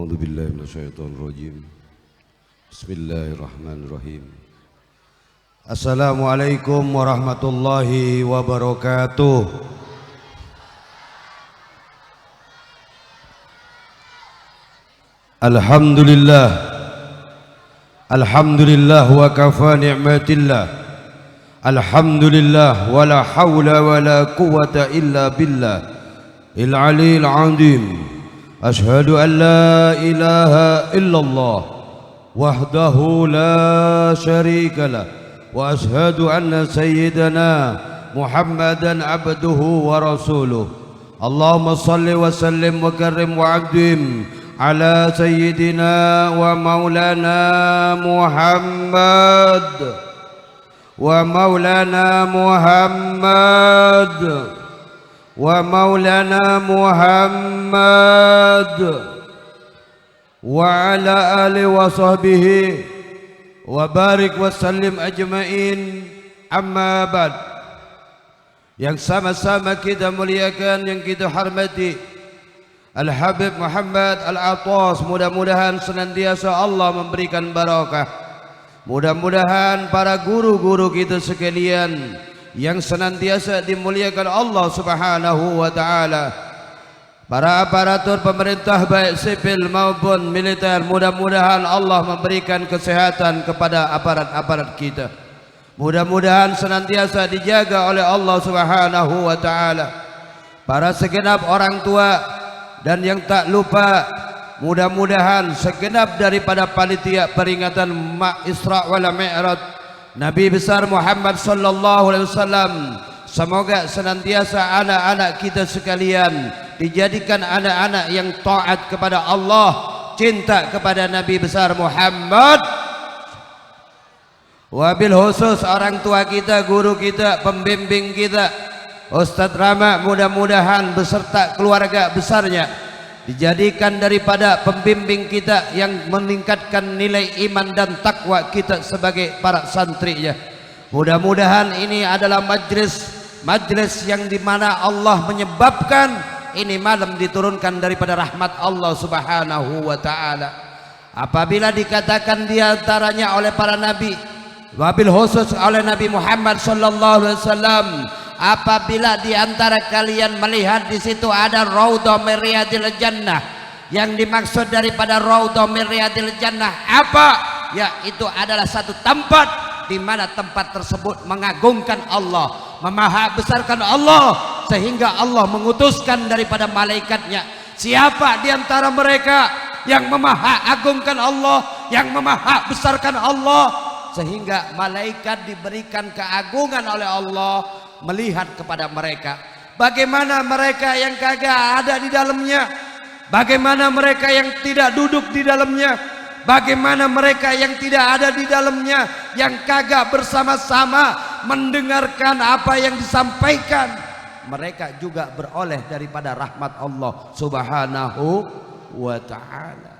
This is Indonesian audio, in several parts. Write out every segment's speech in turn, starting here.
A'udzu billahi minasyaitonir rajim. Bismillahirrahmanirrahim. Assalamualaikum warahmatullahi wabarakatuh. Alhamdulillah. Alhamdulillah wa kafa ni'matillah. Alhamdulillah wa la hawla wa la quwwata illa billah il-'aliyyil 'azim. Ashhadu an la ilaha illallah wahdahu la syarika lah wa ashhadu anna sayyidana Muhammadan abduhu wa rasuluh. Allahumma salli wa sallim wa karrim wa 'azim ala sayyidina wa maulana Muhammad wa maulana Muhammad wa maulana Muhammad wa ala alihi wa sahbihi wa barik wa sallim ajmain. Amma ba'd. Yang sama-sama kita muliakan, yang kita hormati Al-Habib Muhammad Al-Atas, mudah-mudahan senantiasa Allah memberikan barakah. Mudah-mudahan para guru-guru kita sekalian yang senantiasa dimuliakan Allah Subhanahu wa taala, para aparatur pemerintah baik sipil maupun militer, mudah-mudahan Allah memberikan kesehatan kepada aparat-aparat kita. Mudah-mudahan senantiasa dijaga oleh Allah Subhanahu wa taala. Para segenap orang tua dan yang tak lupa, mudah-mudahan segenap daripada panitia peringatan Isra wal Mi'raj Nabi besar Muhammad sallallahu alaihi wasallam, semoga senantiasa anak-anak kita sekalian dijadikan anak-anak yang taat kepada Allah, cinta kepada Nabi besar Muhammad. Wabil khusus orang tua kita, guru kita, pembimbing kita Ustadz Rama, mudah-mudahan beserta keluarga besarnya dijadikan daripada pembimbing kita yang meningkatkan nilai iman dan takwa kita sebagai para santrinya. Mudah-mudahan ini adalah majlis yang dimana Allah menyebabkan ini malam diturunkan daripada rahmat Allah Subhanahu wa taala. Apabila dikatakan diantaranya oleh para nabi, wabil khusus oleh Nabi Muhammad sallallahu alaihi wasallam, apabila di antara kalian melihat di situ ada raudhah min riyadil jannah, yang dimaksud daripada raudhah min riyadil jannah apa? Ya, itu adalah satu tempat di mana tempat tersebut mengagungkan Allah, memaha besarkan Allah, sehingga Allah mengutuskan daripada malaikatnya. Siapa di antara mereka yang memaha agungkan Allah, yang memaha besarkan Allah, sehingga malaikat diberikan keagungan oleh Allah melihat kepada mereka. Bagaimana mereka yang kagak ada di dalamnya? Bagaimana mereka yang tidak duduk di dalamnya? Bagaimana mereka yang tidak ada di dalamnya, yang kagak bersama-sama mendengarkan apa yang disampaikan? Mereka juga beroleh daripada rahmat Allah Subhanahu wa ta'ala.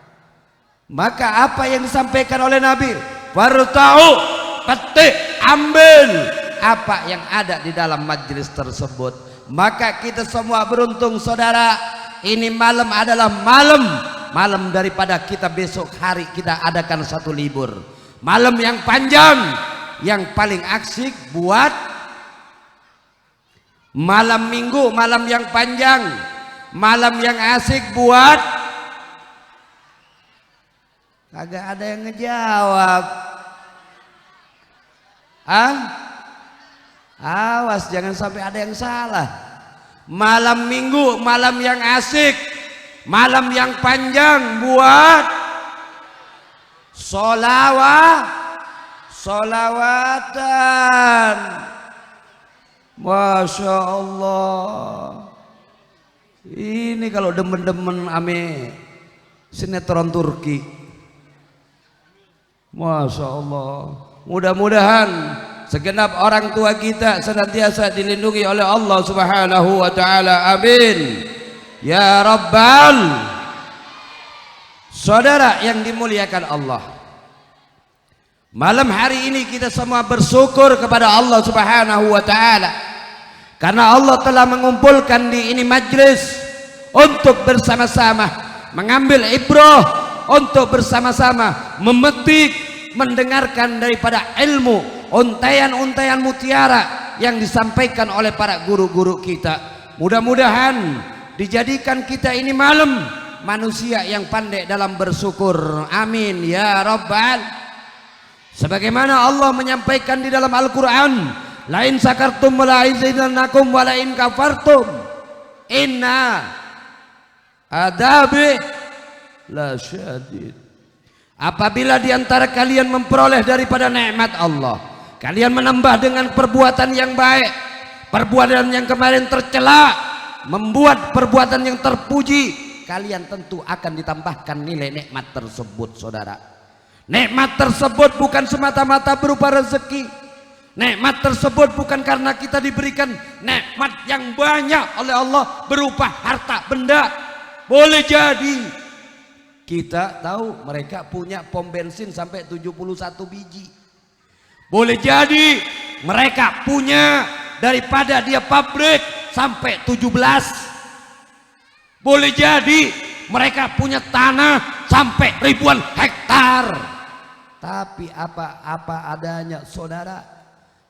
Maka apa yang disampaikan oleh Nabi, farta'u, petik, ambil apa yang ada di dalam majlis tersebut. Maka kita semua beruntung saudara, ini malam adalah malam daripada kita besok hari kita adakan satu libur, malam yang panjang, yang paling asyik buat malam minggu, malam yang panjang, malam yang asyik buat kagak ada yang ngejawab. Awas jangan sampai ada yang salah. Malam minggu, malam yang asik, malam yang panjang buat solawatan. Masya Allah. Ini kalau demen-demen ame sinetron Turki, Masya Allah. Mudah-mudahan segenap orang tua kita senantiasa dilindungi oleh Allah Subhanahu wa taala. Amin ya rabbal. Saudara yang dimuliakan Allah, malam hari ini kita semua bersyukur kepada Allah Subhanahu wa taala karena Allah telah mengumpulkan di ini majlis untuk bersama-sama mengambil ibrah, untuk bersama-sama memetik, mendengarkan daripada ilmu, untaian-untaian mutiara yang disampaikan oleh para guru-guru kita. Mudah-mudahan dijadikan kita ini malam manusia yang pandai dalam bersyukur. Amin ya rabbal. Sebagaimana Allah menyampaikan di dalam Al-Quran, lain sakartum wala izidannakum wala in kafartum inna adabi la syadid. Apabila diantara kalian memperoleh daripada nikmat Allah, kalian menambah dengan perbuatan yang baik, perbuatan yang kemarin tercela, membuat perbuatan yang terpuji, kalian tentu akan ditambahkan nilai nikmat tersebut, saudara. Nikmat tersebut bukan semata-mata berupa rezeki. Nikmat tersebut bukan karena kita diberikan nikmat yang banyak oleh Allah berupa harta benda. Boleh jadi kita tahu mereka punya pom bensin sampai 71 biji. Boleh jadi mereka punya daripada dia pabrik sampai 17. Boleh jadi mereka punya tanah sampai ribuan hektar. Tapi apa adanya, saudara.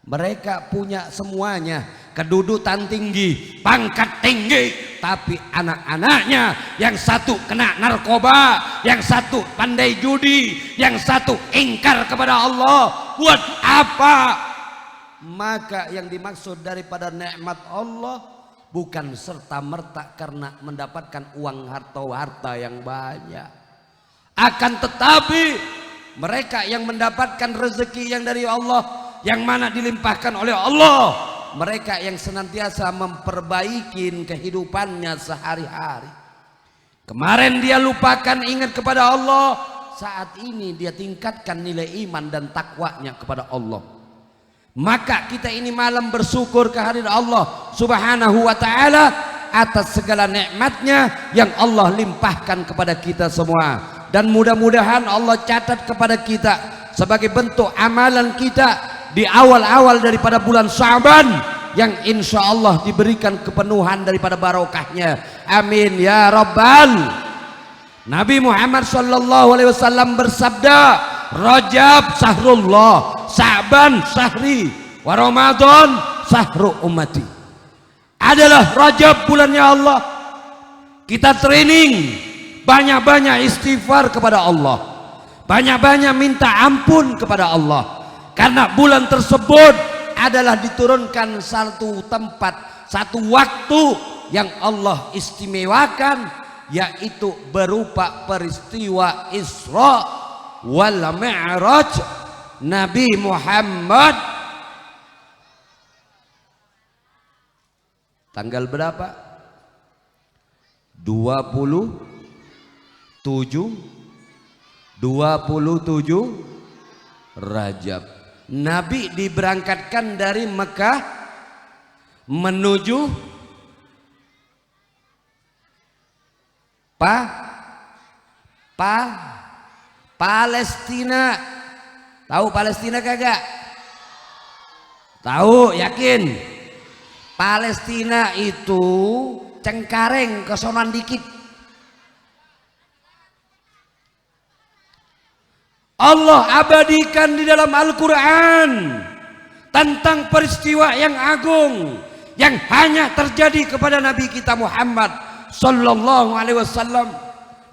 Mereka punya semuanya, kedudukan tinggi, pangkat tinggi, tapi anak-anaknya yang satu kena narkoba, yang satu pandai judi, yang satu ingkar kepada Allah. Buat apa? Maka yang dimaksud daripada nikmat Allah bukan serta-merta karena mendapatkan uang harta yang banyak. Akan tetapi mereka yang mendapatkan rezeki yang dari Allah, yang mana dilimpahkan oleh Allah, mereka yang senantiasa memperbaiki kehidupannya sehari-hari. Kemarin dia lupakan ingat kepada Allah, saat ini dia tingkatkan nilai iman dan takwanya kepada Allah. Maka kita ini malam bersyukur kehadiran Allah Subhanahu wa ta'ala atas segala nikmatnya yang Allah limpahkan kepada kita semua. Dan mudah-mudahan Allah catat kepada kita sebagai bentuk amalan kita di awal-awal daripada bulan Sya'ban yang insya Allah diberikan kepenuhan daripada barokahnya. Amin ya rabbal. Nabi Muhammad sallallahu alaihi wasallam bersabda, Rajab sahrullah, Sya'ban sahri, wa Ramadan sahru ummati. Adalah Rajab bulannya Allah. Kita training, banyak-banyak istighfar kepada Allah, banyak-banyak minta ampun kepada Allah. Karena bulan tersebut adalah diturunkan satu tempat, satu waktu yang Allah istimewakan, yaitu berupa peristiwa Isra wal Mi'raj Nabi Muhammad. Tanggal berapa? 27 Rajab. Nabi diberangkatkan dari Mekah menuju Palestina. Tahu Palestina kagak? Tahu, yakin? Palestina itu Cengkareng kesonan dikit. Allah abadikan di dalam Al-Quran tentang peristiwa yang agung yang hanya terjadi kepada Nabi kita Muhammad sallallahu alaihi wasallam,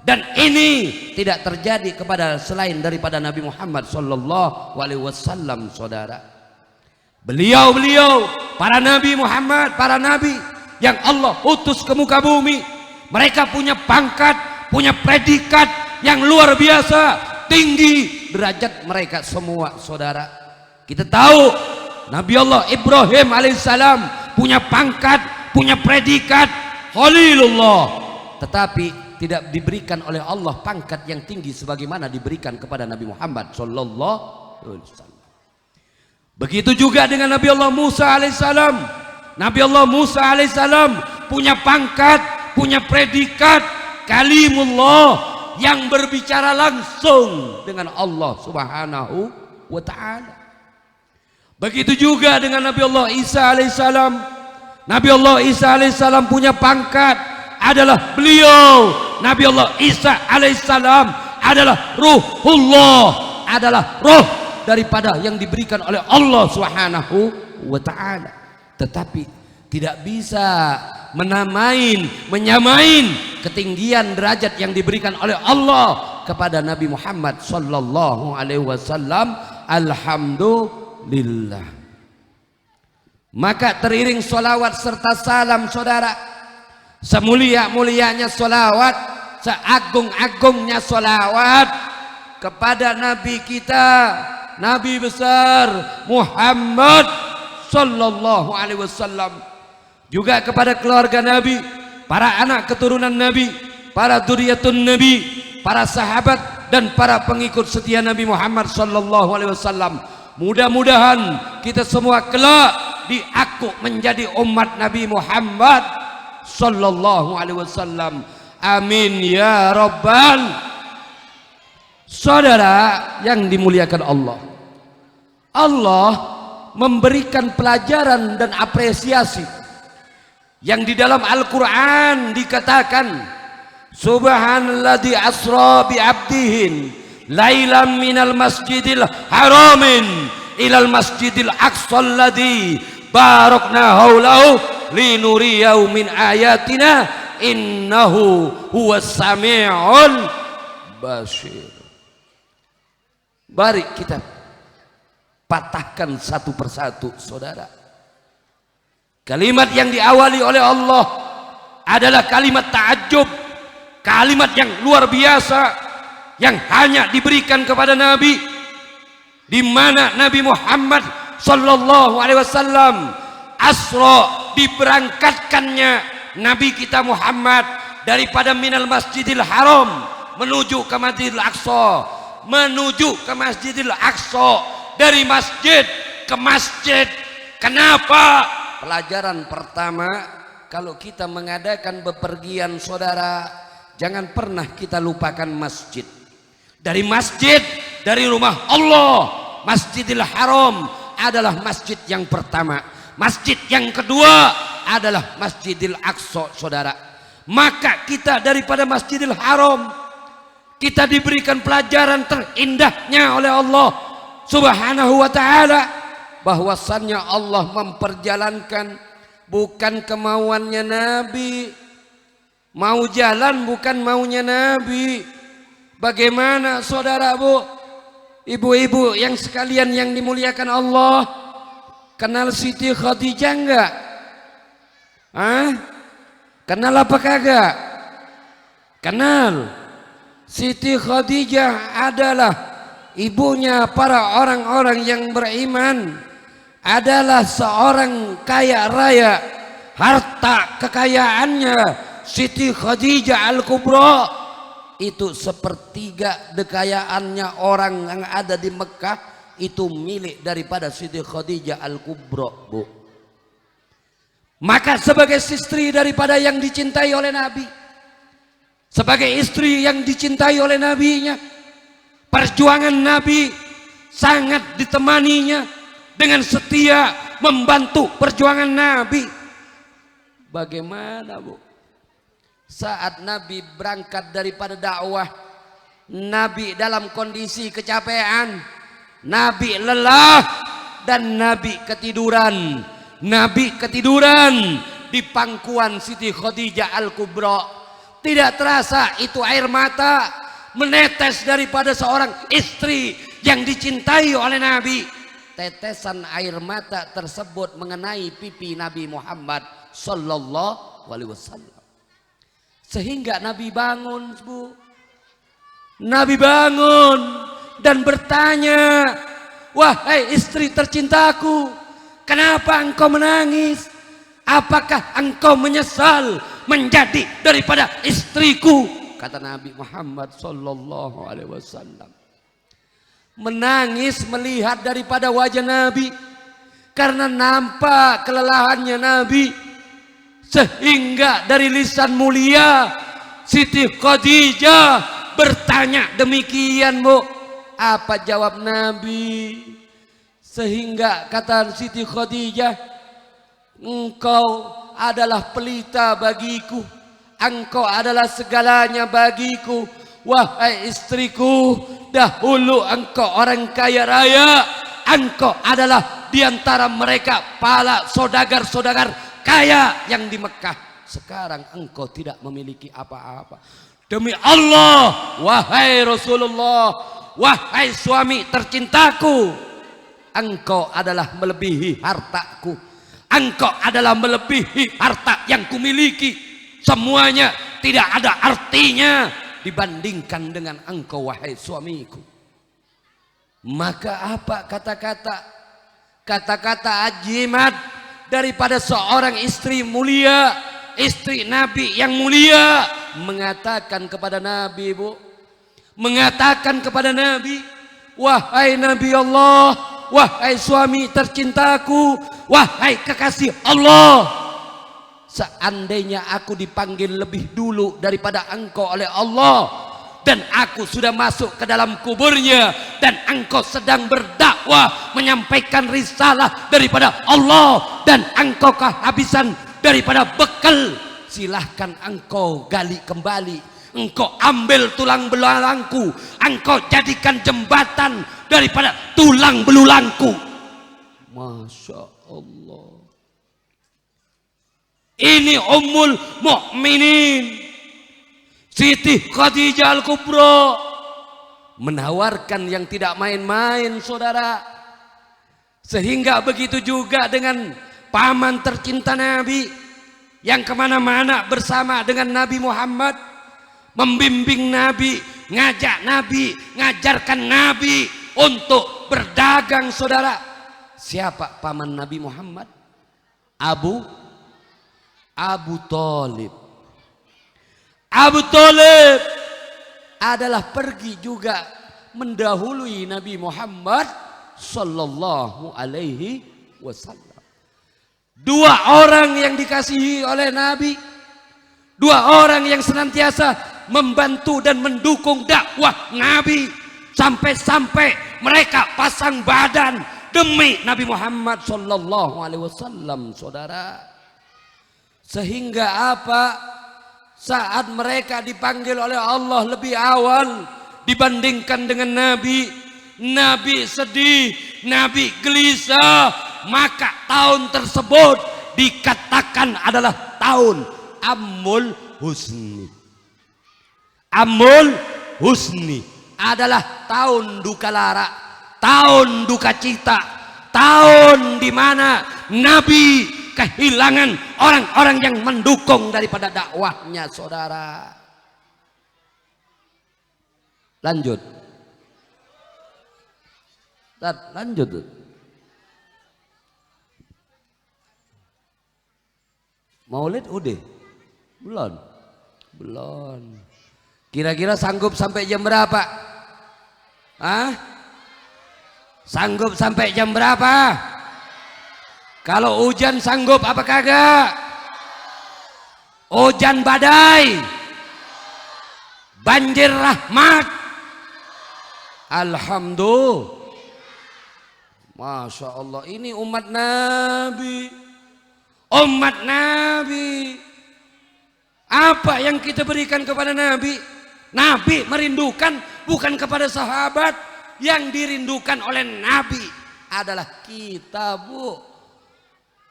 dan ini tidak terjadi kepada selain daripada Nabi Muhammad sallallahu alaihi wasallam, saudara. Beliau-beliau para Nabi Muhammad, para nabi yang Allah utus ke muka bumi, mereka punya pangkat, punya predikat yang luar biasa tinggi derajat mereka semua, saudara. Kita tahu Nabi Allah Ibrahim alaihissalam punya pangkat, punya predikat Khalilullah, tetapi tidak diberikan oleh Allah pangkat yang tinggi sebagaimana diberikan kepada Nabi Muhammad sallallahu alaihi wasallam. Begitu juga dengan Nabi Allah Musa alaihissalam. Nabi Allah Musa alaihissalam punya pangkat, punya predikat kalimullah, yang berbicara langsung dengan Allah Subhanahu wa ta'ala. Begitu juga dengan Nabi Allah Isa alaihissalam. Nabi Allah Isa alaihissalam punya pangkat adalah beliau. Nabi Allah Isa alaihissalam adalah ruhullah, adalah roh daripada yang diberikan oleh Allah Subhanahu wa ta'ala. Tetapi tidak bisa menyamain ketinggian derajat yang diberikan oleh Allah kepada Nabi Muhammad sallallahu alaihi wasallam. Alhamdulillah. Maka teriring solawat serta salam saudara, semulia-mulianya solawat, seagung-agungnya solawat kepada Nabi kita, Nabi besar Muhammad sallallahu alaihi wasallam, juga kepada keluarga Nabi, para anak keturunan Nabi, para dzurriyyatun Nabi, para sahabat dan para pengikut setia Nabi Muhammad sallallahu alaihi wasallam. Mudah-mudahan kita semua kelak diakuk menjadi umat Nabi Muhammad sallallahu alaihi wasallam. Amin ya rabbal. Saudara yang dimuliakan Allah, Allah memberikan pelajaran dan apresiasi yang di dalam Al-Quran dikatakan, Subhanalladzi asra bi abdihin lailan minal masjidil haramin ilal masjidil aqsal ladzi barakna haulahu linuriyahu min ayatina innahu huwas sami'ul basir. Mari kita patahkan satu persatu saudara. Kalimat yang diawali oleh Allah adalah kalimat ta'ajjub, kalimat yang luar biasa yang hanya diberikan kepada Nabi, di mana Nabi Muhammad sallallahu alaihi wasallam asra, diberangkatkannya Nabi kita Muhammad daripada minal masjidil haram menuju ke Masjidil Aqsa, menuju ke Masjidil Aqsa, dari masjid ke masjid. Kenapa? Pelajaran pertama, kalau kita mengadakan bepergian saudara, jangan pernah kita lupakan masjid. Dari masjid, dari rumah Allah, Masjidil Haram adalah masjid yang pertama. Masjid yang kedua adalah Masjidil Aqsa saudara. Maka kita daripada Masjidil Haram, kita diberikan pelajaran terindahnya oleh Allah Subhanahu wa ta'ala, bahwasannya Allah memperjalankan bukan kemauannya Nabi. Mau jalan bukan maunya Nabi. Bagaimana saudara, bu, ibu-ibu yang sekalian yang dimuliakan Allah, kenal Siti Khadijah enggak? Kenal apa kagak? Kenal. Siti Khadijah adalah ibunya para orang-orang yang beriman, adalah seorang kaya raya. Harta kekayaannya Siti Khadijah Al-Kubra itu sepertiga kekayaannya orang yang ada di Mekah itu milik daripada Siti Khadijah Al-Kubra, bu. Maka sebagai istri daripada yang dicintai oleh Nabi, sebagai istri yang dicintai oleh Nabinya, perjuangan Nabi sangat ditemaninya dengan setia membantu perjuangan Nabi. Bagaimana, bu? Saat Nabi berangkat daripada dakwah, Nabi dalam kondisi kecapean, Nabi lelah dan Nabi ketiduran. Nabi ketiduran di pangkuan Siti Khadijah Al-Kubra. Tidak terasa itu air mata menetes daripada seorang istri yang dicintai oleh Nabi. Tetesan air mata tersebut mengenai pipi Nabi Muhammad sallallahu alaihi wasallam. Sehingga Nabi bangun, bu. Nabi bangun dan bertanya, wahai istri tercintaku, kenapa engkau menangis? Apakah engkau menyesal menjadi daripada istriku? Kata Nabi Muhammad sallallahu alaihi wasallam. Menangis melihat daripada wajah Nabi, karena nampak kelelahannya Nabi, sehingga dari lisan mulia Siti Khadijah bertanya demikian, bu. Apa jawab Nabi? Sehingga kata Siti Khadijah, engkau adalah pelita bagiku, engkau adalah segalanya bagiku. Wahai istriku, dahulu engkau orang kaya raya, engkau adalah diantara mereka para saudagar-saudagar kaya yang di Mekah. Sekarang engkau tidak memiliki apa-apa. Demi Allah, wahai Rasulullah, wahai suami tercintaku, engkau adalah melebihi hartaku. Engkau adalah melebihi harta yang kumiliki. Semuanya tidak ada artinya dibandingkan dengan engkau, wahai suamiku. Maka apa kata-kata? Kata-kata ajimat daripada seorang istri mulia, istri Nabi yang mulia, mengatakan kepada Nabi, Bu, mengatakan kepada Nabi, wahai Nabi Allah, wahai suami tercintaku, wahai kekasih Allah, seandainya aku dipanggil lebih dulu daripada engkau oleh Allah, dan aku sudah masuk ke dalam kuburnya, dan engkau sedang berdakwah menyampaikan risalah daripada Allah, dan engkau kehabisan daripada bekal, silahkan engkau gali kembali, engkau ambil tulang belulangku, engkau jadikan jembatan daripada tulang belulangku. Masya Allah. Ini Ummul Mukminin Siti Khadijah Al-Kubra menawarkan yang tidak main-main, saudara. Sehingga begitu juga dengan paman tercinta Nabi yang kemana-mana bersama dengan Nabi Muhammad, membimbing Nabi, ngajak Nabi, ngajarkan Nabi untuk berdagang, saudara. Siapa paman Nabi Muhammad? Abu Thalib. Abu Thalib adalah pergi juga mendahului Nabi Muhammad sallallahu alaihi wasallam. Dua orang yang dikasihi oleh Nabi, dua orang yang senantiasa membantu dan mendukung dakwah Nabi, sampai-sampai mereka pasang badan demi Nabi Muhammad sallallahu alaihi wasallam, saudara. Sehingga apa? Saat mereka dipanggil oleh Allah lebih awal dibandingkan dengan Nabi, Nabi sedih, Nabi gelisah, maka tahun tersebut dikatakan adalah tahun Amul Husni. Amul Husni adalah tahun duka lara, tahun duka cita, tahun di mana Nabi kehilangan orang-orang yang mendukung daripada dakwahnya, saudara. Lanjut. Lanjut. Maulid udah? Belum. Kira-kira sanggup sampai jam berapa? Sanggup sampai jam berapa? Kalau hujan sanggup apa kagak? Hujan badai, banjir rahmat. Alhamdulillah. Masya Allah, ini umat Nabi. Umat Nabi. Apa yang kita berikan kepada Nabi? Nabi merindukan bukan kepada sahabat. Yang dirindukan oleh Nabi adalah kita, Bu.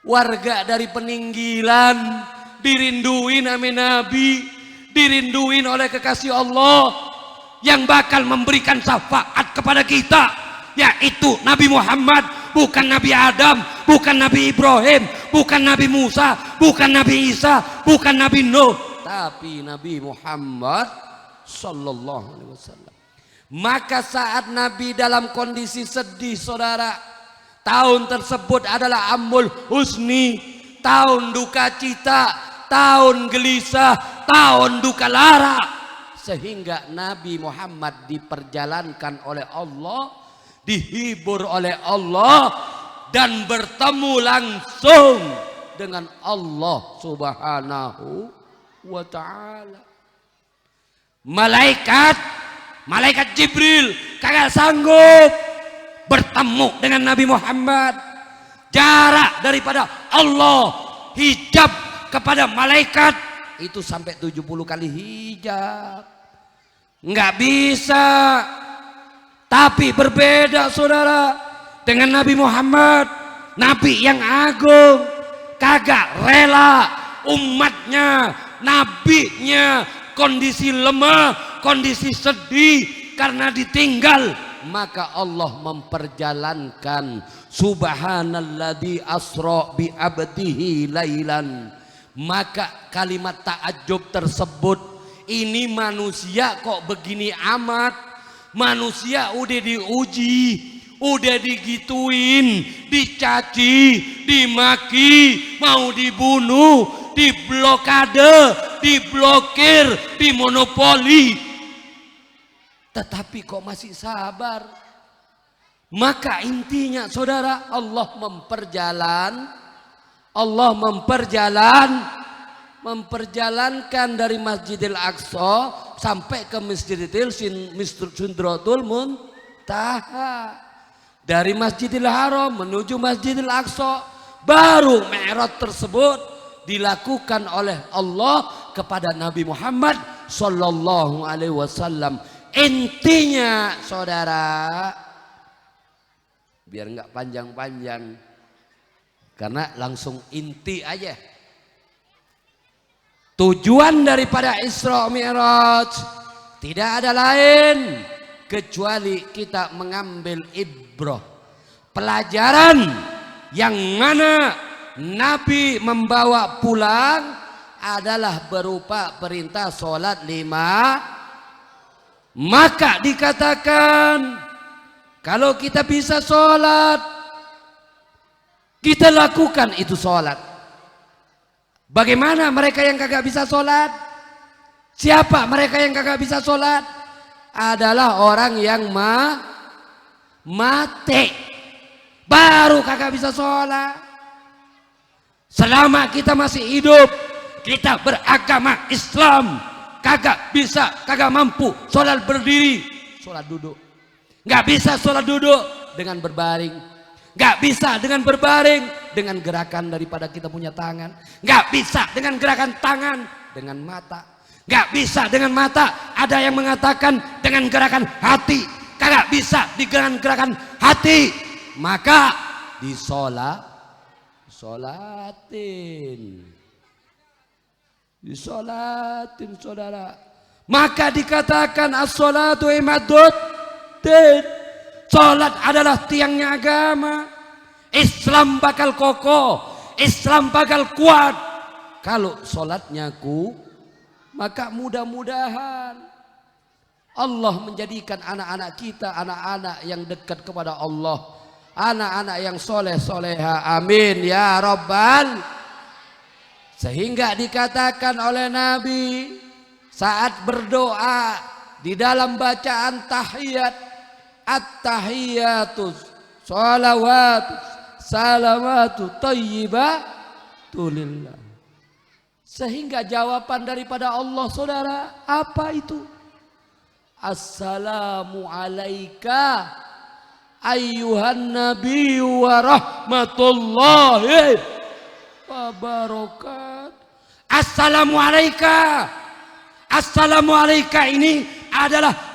Warga dari peninggilan dirinduin sama Nabi, dirinduin oleh kekasih Allah yang bakal memberikan syafaat kepada kita, yaitu Nabi Muhammad, bukan Nabi Adam, bukan Nabi Ibrahim, bukan Nabi Musa, bukan Nabi Isa, bukan Nabi Nuh, tapi Nabi Muhammad sallallahu alaihi wasallam. Maka saat Nabi dalam kondisi sedih, saudara, tahun tersebut adalah Amul Husni, tahun duka cita, tahun gelisah, tahun duka lara. Sehingga Nabi Muhammad diperjalankan oleh Allah, dihibur oleh Allah, dan bertemu langsung dengan Allah Subhanahu wa ta'ala. Malaikat Jibril kagak sanggup bertemu dengan Nabi Muhammad. Jarak daripada Allah, hijab kepada malaikat itu sampai 70 kali hijab. Nggak bisa. Tapi berbeda saudara dengan Nabi Muhammad, Nabi yang agung, kagak rela umatnya, nabinya kondisi lemah, kondisi sedih karena ditinggal, maka Allah memperjalankan subhanalladzi asra bi abdihi lailan. Maka kalimat ta'ajub tersebut, ini manusia kok begini amat. Manusia udah diuji, udah digituin, dicaci, dimaki, mau dibunuh, diblokade, diblokir, dimonopoli, tetapi kok masih sabar. Maka intinya saudara, Allah memperjalankan dari Masjidil Aqsa sampai ke Masjidil Sidratul Muntaha. Dari Masjidil Haram menuju Masjidil Aqsa, baru Mi'raj tersebut dilakukan oleh Allah kepada Nabi Muhammad sallallahu alaihi wasallam. Intinya saudara, biar nggak panjang-panjang karena langsung inti aja. Tujuan daripada Isra Mi'raj tidak ada lain kecuali kita mengambil ibrah, pelajaran yang mana Nabi membawa pulang adalah berupa perintah sholat 5. Maka dikatakan kalau kita bisa sholat, kita lakukan itu sholat. Bagaimana mereka yang kagak bisa sholat? Siapa mereka yang kagak bisa sholat? Adalah orang yang mati, baru kagak bisa sholat. Selama kita masih hidup, kita beragama Islam, kagak mampu sholat berdiri, sholat duduk. Nggak bisa sholat duduk dengan berbaring. Nggak bisa dengan berbaring dengan gerakan daripada kita punya tangan. Nggak bisa dengan gerakan tangan dengan mata. Nggak bisa dengan mata, ada yang mengatakan dengan gerakan hati. Kagak bisa dengan gerakan hati. Maka disolatin saudara. Maka dikatakan as-sholatu imaduddin. Salat adalah tiangnya agama. Islam bakal kokoh, Islam bakal kuat kalau salatnya maka mudah-mudahan Allah menjadikan anak-anak kita anak-anak yang dekat kepada Allah, anak-anak yang soleh-soleha. Amin ya Rabbal. Sehingga dikatakan oleh Nabi saat berdoa di dalam bacaan tahiyat, at-tahiyatus sholawatu salamatu thayyibatu lillah. Sehingga jawaban daripada Allah saudara apa itu? Assalamu alaika ayyuhan nabiyyu wa rahmatullahi wa barakatuh. Assalamu alaika. Assalamu alaika ini adalah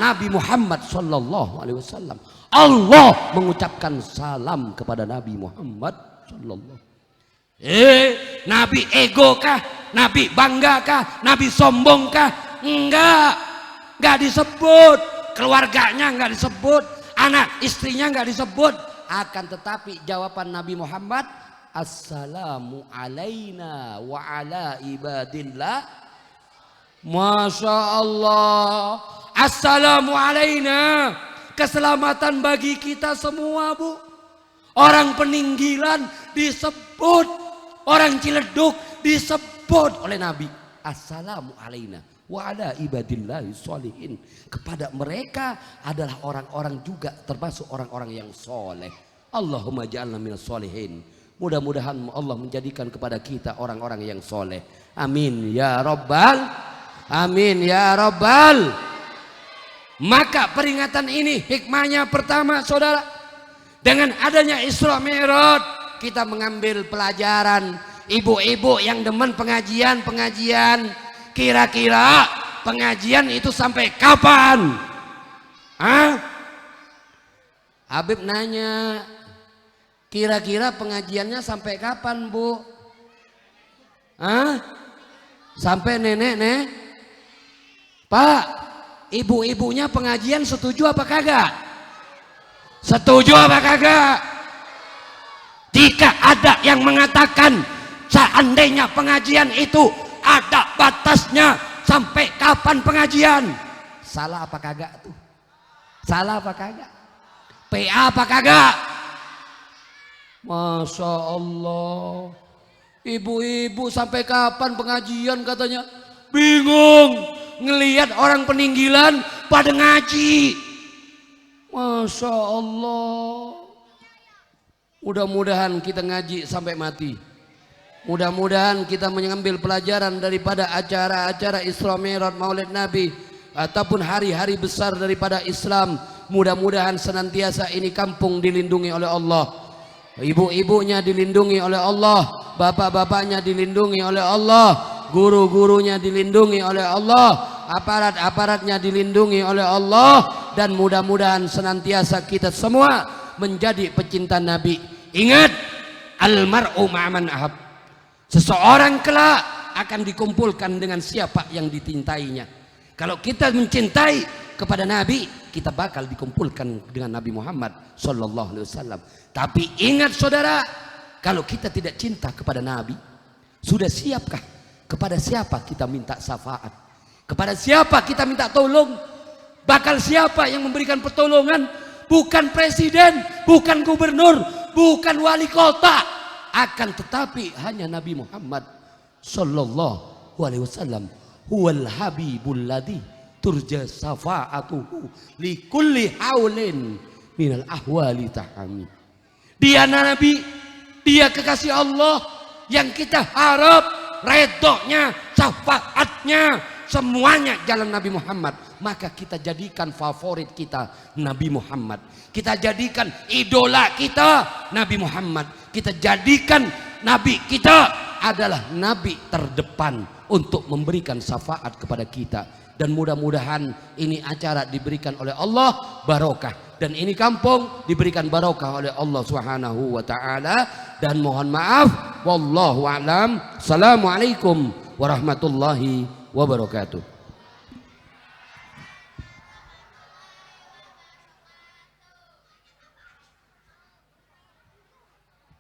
Nabi Muhammad sallallahu alaihi wasallam. Allah mengucapkan salam kepada Nabi Muhammad sallallahu. Nabi ego kah? Nabi bangga kah? Nabi sombong kah? Enggak disebut. Keluarganya enggak disebut, anak istrinya enggak disebut. Akan tetapi jawaban Nabi Muhammad, assalamu alaina wa ala ibadillah. Masya Allah, assalamu alaina, keselamatan bagi kita semua bu. Orang peninggilan disebut, orang Ciledug disebut oleh Nabi. Assalamu alaina wa ala ibadillahi sholihin. Kepada mereka adalah orang-orang juga termasuk orang-orang yang soleh. Allahumma ja'alna minas sholihin. Mudah-mudahan Allah menjadikan kepada kita orang-orang yang soleh. Amin ya Rabbal. Amin ya Rabbal. Maka peringatan ini hikmahnya pertama saudara, dengan adanya Isra Mi'raj kita mengambil pelajaran ibu-ibu yang demen pengajian, kira-kira pengajian itu sampai kapan? Habib nanya, kira-kira pengajiannya sampai kapan, Bu? Sampai nenek? Pak, ibu-ibunya pengajian setuju apa kagak? Setuju apa kagak? Jika ada yang mengatakan seandainya pengajian itu ada batasnya, sampai kapan pengajian? Salah apa kagak tuh? Salah apa kagak? PA apa kagak? Masya Allah, ibu-ibu sampai kapan pengajian katanya? Bingung ngelihat orang peninggilan pada ngaji. Masya Allah. Mudah-mudahan kita ngaji sampai mati. Mudah-mudahan kita mengambil pelajaran daripada acara-acara Isra Mi'raj Maulid Nabi ataupun hari-hari besar daripada Islam. Mudah-mudahan senantiasa ini kampung dilindungi oleh Allah, ibu-ibunya dilindungi oleh Allah, bapak-bapaknya dilindungi oleh Allah, guru-gurunya dilindungi oleh Allah, aparat-aparatnya dilindungi oleh Allah, dan mudah-mudahan senantiasa kita semua menjadi pecinta Nabi. Ingat, almar'u ma'aman ahab. Seseorang kelak akan dikumpulkan dengan siapa yang dicintainya. Kalau kita mencintai kepada Nabi, kita bakal dikumpulkan dengan Nabi Muhammad sallallahu alaihi wasallam. Tapi ingat saudara, kalau kita tidak cinta kepada Nabi, sudah siapkah kepada siapa kita minta syafaat? Kepada siapa kita minta tolong? Bakal siapa yang memberikan pertolongan? Bukan presiden, bukan gubernur, bukan wali kota, akan tetapi hanya Nabi Muhammad sallallahu alaihi wasallam. Huwal habibul ladzi turja syafaatuhu li kulli haulin minal ahwali tahami. Dia Nabi, dia kekasih Allah yang kita harap redoknya, syafaatnya, semuanya jalan Nabi Muhammad. Maka kita jadikan favorit kita Nabi Muhammad. Kita jadikan idola kita Nabi Muhammad. Kita jadikan Nabi kita adalah Nabi terdepan untuk memberikan syafaat kepada kita. Dan mudah-mudahan ini acara diberikan oleh Allah barokah, dan ini kampung diberikan barokah oleh Allah Subhanahu wa taala. Dan mohon maaf, wallahu a'lam. Assalamualaikum warahmatullahi wabarakatuh.